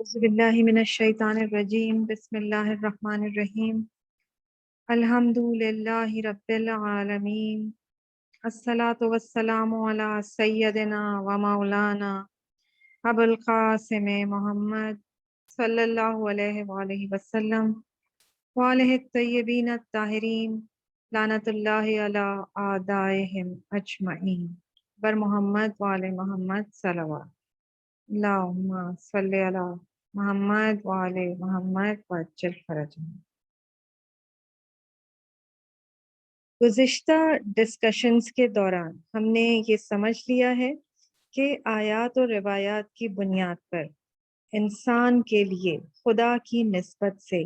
أعوذ بالله من الشيطان الرجيم بسم الله الرحمن الرحيم الحمد لله رب العالمين الصلاة والسلام على سيدنا ومولانا أبو القاسم محمد صلى الله عليه وآله وسلم وآله الطيبين الطاهرين لعنة الله على أعدائهم أجمعين بر محمد وآل محمد صلوات اللهم صل على محمد وآل محمد وعجل فرجهم۔ گزشتہ ڈسکشنز کے دوران ہم نے یہ سمجھ لیا ہے کہ آیات اور روایات کی بنیاد پر انسان کے لیے خدا کی نسبت سے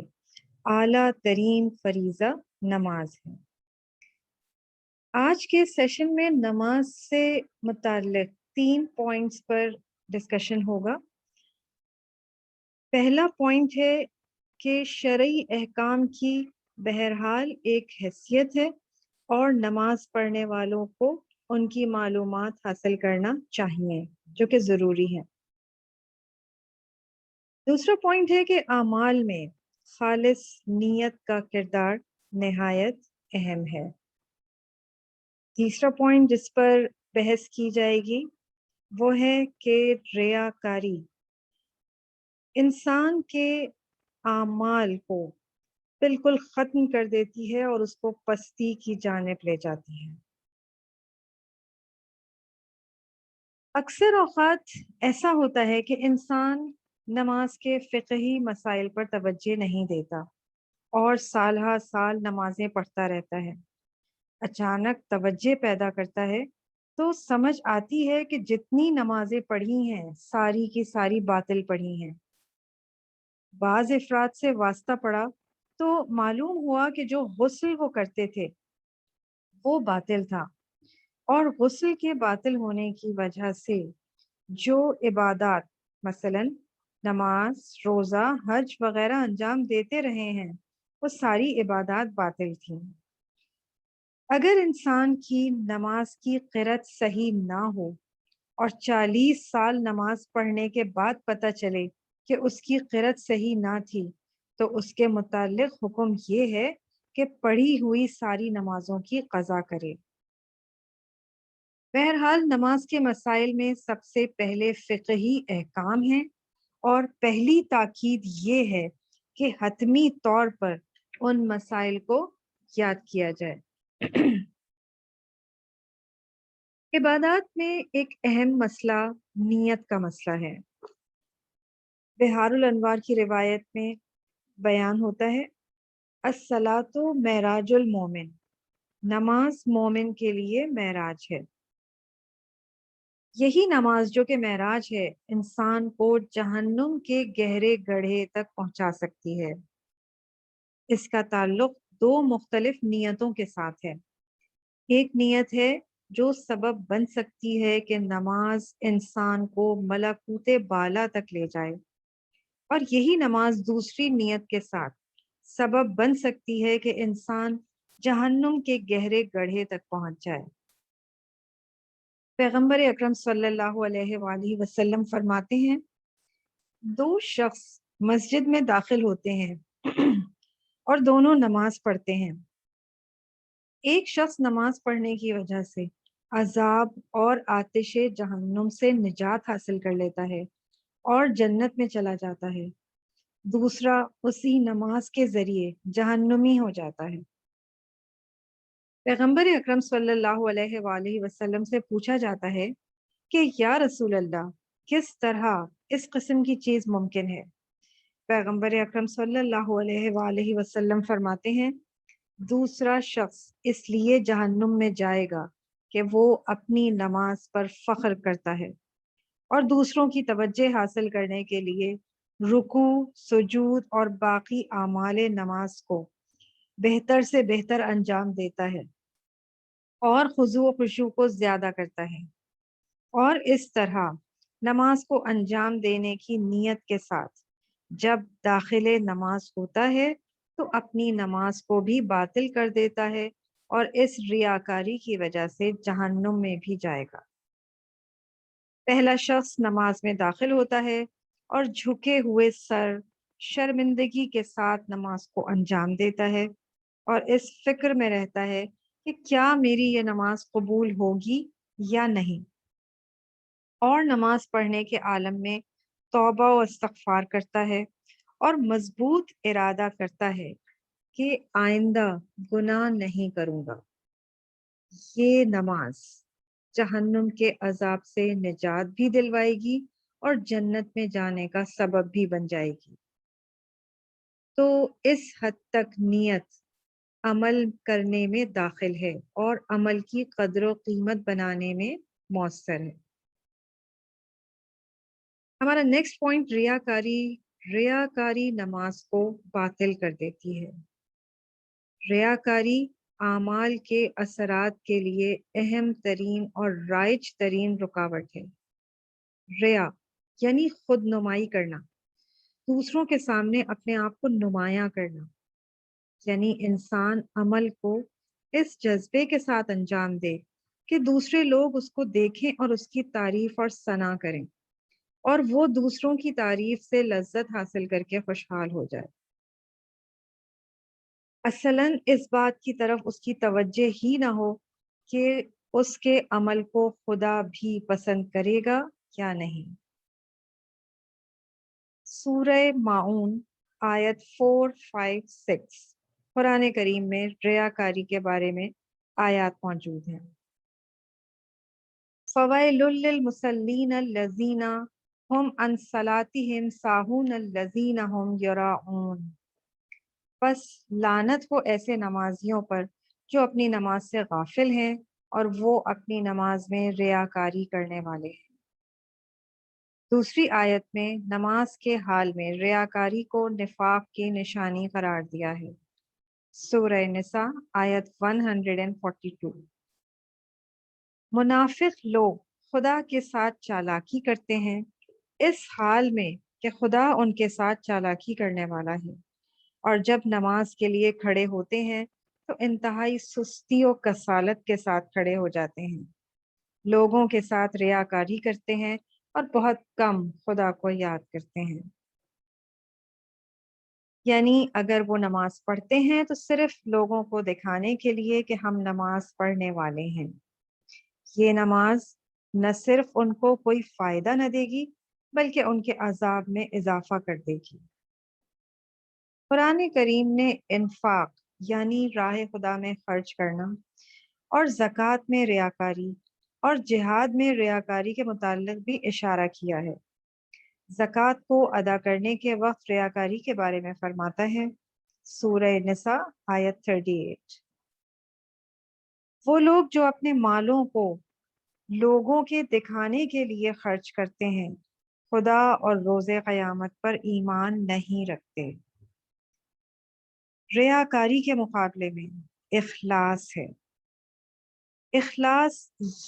اعلیٰ ترین فریضہ نماز ہے۔ آج کے سیشن میں نماز سے متعلق 3 پوائنٹس پر ڈسکشن ہوگا۔ پہلا پوائنٹ ہے کہ شرعی احکام کی بہرحال ایک حیثیت ہے اور نماز پڑھنے والوں کو ان کی معلومات حاصل کرنا چاہیے جو کہ ضروری ہے۔ دوسرا پوائنٹ ہے کہ اعمال میں خالص نیت کا کردار نہایت اہم ہے۔ تیسرا پوائنٹ جس پر بحث کی جائے گی وہ ہے کہ ریاکاری انسان کے اعمال کو بالکل ختم کر دیتی ہے اور اس کو پستی کی جانب لے جاتی ہے۔ اکثر اوقات ایسا ہوتا ہے کہ انسان نماز کے فقہی مسائل پر توجہ نہیں دیتا اور سال ہا سال نمازیں پڑھتا رہتا ہے۔ اچانک توجہ پیدا کرتا ہے تو سمجھ آتی ہے کہ جتنی نمازیں پڑھی ہیں ساری کی ساری باطل پڑھی ہیں۔ بعض افراد سے واسطہ پڑا تو معلوم ہوا کہ جو غسل وہ کرتے تھے وہ باطل تھا، اور غسل کے باطل ہونے کی وجہ سے جو عبادات مثلا نماز، روزہ، حج وغیرہ انجام دیتے رہے ہیں وہ ساری عبادات باطل تھیں۔ اگر انسان کی نماز کی قرأت صحیح نہ ہو اور 40 سال نماز پڑھنے کے بعد پتہ چلے کہ اس کی قرأت صحیح نہ تھی تو اس کے متعلق حکم یہ ہے کہ پڑھی ہوئی ساری نمازوں کی قضا کرے۔ بہرحال نماز کے مسائل میں سب سے پہلے فقہی احکام ہیں اور پہلی تاکید یہ ہے کہ حتمی طور پر ان مسائل کو یاد کیا جائے۔ عبادات میں ایک اہم مسئلہ نیت کا مسئلہ ہے۔ بحار الانوار کی روایت میں بیان ہوتا ہے الصلاۃ معراج المومن، نماز مومن کے لیے معراج ہے۔ یہی نماز جو کہ معراج ہے انسان کو جہنم کے گہرے گڑھے تک پہنچا سکتی ہے۔ اس کا تعلق 2 مختلف نیتوں کے ساتھ ہے۔ ایک نیت ہے جو سبب بن سکتی ہے کہ نماز انسان کو ملکوت بالا تک لے جائے، اور یہی نماز دوسری نیت کے ساتھ سبب بن سکتی ہے کہ انسان جہنم کے گہرے گڑھے تک پہنچ جائے۔ پیغمبر اکرم صلی اللہ علیہ وآلہ وسلم فرماتے ہیں 2 شخص مسجد میں داخل ہوتے ہیں اور دونوں نماز پڑھتے ہیں۔ ایک شخص نماز پڑھنے کی وجہ سے عذاب اور آتش جہنم سے نجات حاصل کر لیتا ہے اور جنت میں چلا جاتا ہے، دوسرا اسی نماز کے ذریعے جہنمی ہو جاتا ہے۔ پیغمبر اکرم صلی اللہ علیہ وآلہ وسلم سے پوچھا جاتا ہے کہ یا رسول اللہ کس طرح اس قسم کی چیز ممکن ہے؟ پیغمبر اکرم صلی اللہ علیہ وآلہ وسلم فرماتے ہیں دوسرا شخص اس لیے جہنم میں جائے گا کہ وہ اپنی نماز پر فخر کرتا ہے اور دوسروں کی توجہ حاصل کرنے کے لیے رکوع، سجود اور باقی اعمال نماز کو بہتر سے بہتر انجام دیتا ہے اور خضوع و خشوع کو زیادہ کرتا ہے، اور اس طرح نماز کو انجام دینے کی نیت کے ساتھ جب داخل نماز ہوتا ہے تو اپنی نماز کو بھی باطل کر دیتا ہے اور اس ریاکاری کی وجہ سے جہنم میں بھی جائے گا۔ پہلا شخص نماز میں داخل ہوتا ہے اور جھکے ہوئے سر شرمندگی کے ساتھ نماز کو انجام دیتا ہے اور اس فکر میں رہتا ہے کہ کیا میری یہ نماز قبول ہوگی یا نہیں، اور نماز پڑھنے کے عالم میں توبہ و استغفار کرتا ہے اور مضبوط ارادہ کرتا ہے کہ آئندہ گناہ نہیں کروں گا، یہ نماز جہنم کے عذاب سے نجات بھی دلوائے گی اور جنت میں جانے کا سبب بھی بن جائے گی۔ تو اس حد تک نیت عمل کرنے میں داخل ہے اور عمل کی قدر و قیمت بنانے میں مؤثر ہے۔ ہمارا نیکسٹ پوائنٹ ریاکاری نماز کو باطل کر دیتی ہے۔ ریاکاری اعمال کے اثرات کے لیے اہم ترین اور رائج ترین رکاوٹ ہے۔ ریا یعنی خود نمائی کرنا، دوسروں کے سامنے اپنے آپ کو نمایاں کرنا، یعنی انسان عمل کو اس جذبے کے ساتھ انجام دے کہ دوسرے لوگ اس کو دیکھیں اور اس کی تعریف اور ثنا کریں، اور وہ دوسروں کی تعریف سے لذت حاصل کر کے خوشحال ہو جائے۔ اصلاً اس بات کی طرف اس کی توجہ ہی نہ ہو کہ اس کے عمل کو خدا بھی پسند کرے گا یا نہیں۔ سورہ ماعون آیت 4، 5، 6 قرآن کریم میں ریاکاری کے بارے میں آیات موجود ہیں۔ فَوَيْلٌ لِّلْمُصَلِّينَ الَّذِينَ هُمْ عَنْ صَلَاتِهِمْ سَاهُونَ الَّذِينَ هُمْ يُرَاءُونَ، بس لعنت ہو ایسے نمازیوں پر جو اپنی نماز سے غافل ہیں اور وہ اپنی نماز میں ریاکاری کرنے والے ہیں۔ دوسری آیت میں نماز کے حال میں ریاکاری کو نفاق کی نشانی قرار دیا ہے۔ سورہ نساء آیت 142۔ منافق لوگ خدا کے ساتھ چالاکی کرتے ہیں اس حال میں کہ خدا ان کے ساتھ چالاکی کرنے والا ہے، اور جب نماز کے لیے کھڑے ہوتے ہیں تو انتہائی سستی و کسالت کے ساتھ کھڑے ہو جاتے ہیں، لوگوں کے ساتھ ریاکاری کرتے ہیں اور بہت کم خدا کو یاد کرتے ہیں۔ یعنی اگر وہ نماز پڑھتے ہیں تو صرف لوگوں کو دکھانے کے لیے کہ ہم نماز پڑھنے والے ہیں۔ یہ نماز نہ صرف ان کو کوئی فائدہ نہ دے گی بلکہ ان کے عذاب میں اضافہ کر دے گی۔ قرآن کریم نے انفاق یعنی راہ خدا میں خرچ کرنا اور زکوٰۃ میں ریاکاری اور جہاد میں ریاکاری کے متعلق بھی اشارہ کیا ہے۔ زکوٰۃ کو ادا کرنے کے وقت ریاکاری کے بارے میں فرماتا ہے، سورہ نساء آیت 38۔ وہ لوگ جو اپنے مالوں کو لوگوں کے دکھانے کے لیے خرچ کرتے ہیں خدا اور روز قیامت پر ایمان نہیں رکھتے۔ ریاکاری کے مقابلے میں اخلاص ہے۔ اخلاص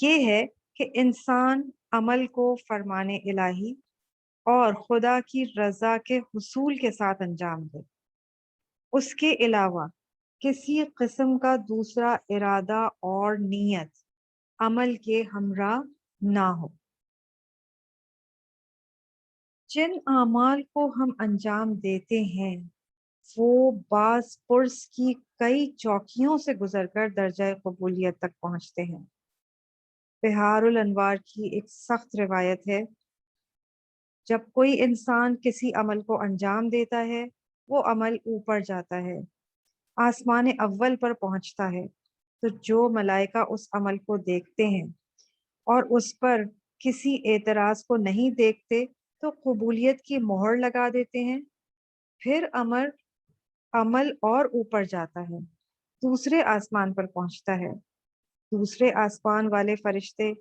یہ ہے کہ انسان عمل کو فرمان الہی اور خدا کی رضا کے حصول کے ساتھ انجام دے، اس کے علاوہ کسی قسم کا دوسرا ارادہ اور نیت عمل کے ہمراہ نہ ہو۔ جن اعمال کو ہم انجام دیتے ہیں وہ بعض پرس کی کئی چوکیوں سے گزر کر درجہ قبولیت تک پہنچتے ہیں۔ بہار الانوار کی ایک سخت روایت ہے، جب کوئی انسان کسی عمل کو انجام دیتا ہے وہ عمل اوپر جاتا ہے، آسمان اول پر پہنچتا ہے، تو جو ملائکہ اس عمل کو دیکھتے ہیں اور اس پر کسی اعتراض کو نہیں دیکھتے تو قبولیت کی مہر لگا دیتے ہیں۔ پھر عمل اور اوپر جاتا ہے، دوسرے آسمان پر پہنچتا ہے، دوسرے آسمان والے فرشتے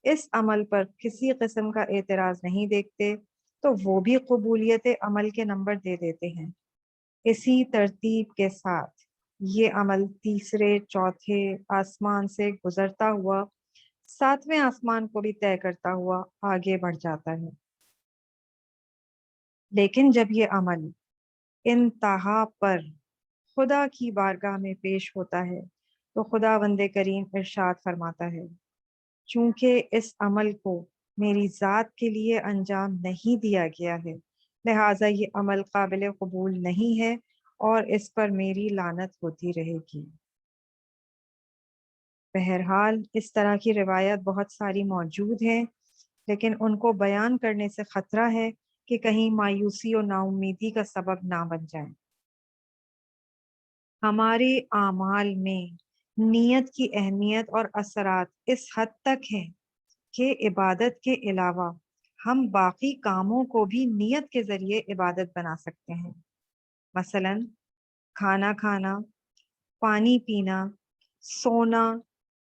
اس عمل پر کسی قسم کا اعتراض نہیں دیکھتے تو وہ بھی قبولیت عمل کے نمبر دے دیتے ہیں۔ اسی ترتیب کے ساتھ یہ عمل تیسرے چوتھے آسمان سے گزرتا ہوا ساتویں آسمان کو بھی طے کرتا ہوا آگے بڑھ جاتا ہے۔ لیکن جب یہ عمل انتہا پر خدا کی بارگاہ میں پیش ہوتا ہے تو خدا بندے کریم ارشاد فرماتا ہے، چونکہ اس عمل کو میری ذات کے لیے انجام نہیں دیا گیا ہے لہٰذا یہ عمل قابل قبول نہیں ہے اور اس پر میری لعنت ہوتی رہے گی۔ بہرحال اس طرح کی روایت بہت ساری موجود ہیں، لیکن ان کو بیان کرنے سے خطرہ ہے کہ کہیں مایوسی اور ناامیدی کا سبب نہ بن جائیں۔ ہمارے اعمال میں نیت کی اہمیت اور اثرات اس حد تک ہیں کہ عبادت کے علاوہ ہم باقی کاموں کو بھی نیت کے ذریعے عبادت بنا سکتے ہیں۔ مثلا کھانا کھانا، پانی پینا، سونا،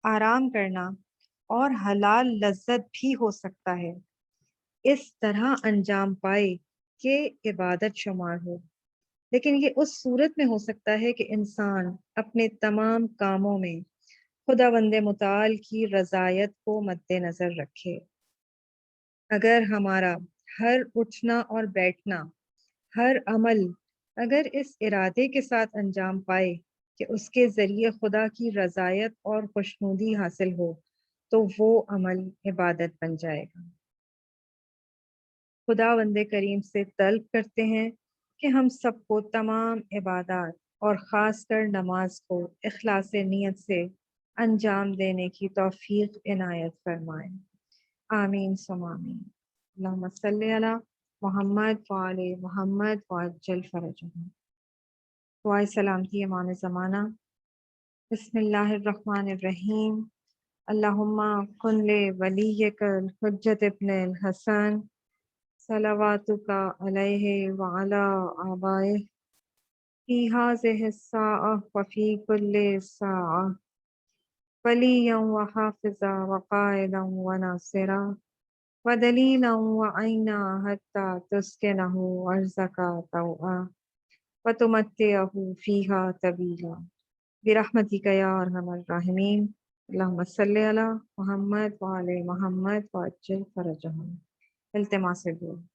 آرام کرنا اور حلال لذت بھی ہو سکتا ہے، اس طرح انجام پائے کہ عبادت شمار ہو۔ لیکن یہ اس صورت میں ہو سکتا ہے کہ انسان اپنے تمام کاموں میں خداوند متعال کی رضایت کو مد نظر رکھے۔ اگر ہمارا ہر اٹھنا اور بیٹھنا، ہر عمل اگر اس ارادے کے ساتھ انجام پائے کہ اس کے ذریعے خدا کی رضایت اور خوشنودی حاصل ہو، تو وہ عمل عبادت بن جائے گا۔ خداوند کریم سے طلب کرتے ہیں کہ ہم سب کو تمام عبادات اور خاص کر نماز کو اخلاص نیت سے انجام دینے کی توفیق عنایت فرمائیں۔ آمین ثم آمین۔ اللہم صلی علی محمد وآل محمد وعجل فرجہم۔ دعائے سلامتی امام زمانہ۔ بسم اللہ الرحمن الرحیم۔ اللہم کن ولیک الحجت ابن الحسن صلواتک علیہ وعلی آبائہ فی ہذہ الساعہ وفی کل ساعہ ولییا وحافظا وقائدا وناصرا ودلیلا وعینا حتی تسکنہ ارضک طوعا وتمتعہ فیہا طویلا برحمتک یا ارحم الراحمین۔ اللہم صلی علی محمد وعلی محمد وعجل فرجہم۔ التماس دعا۔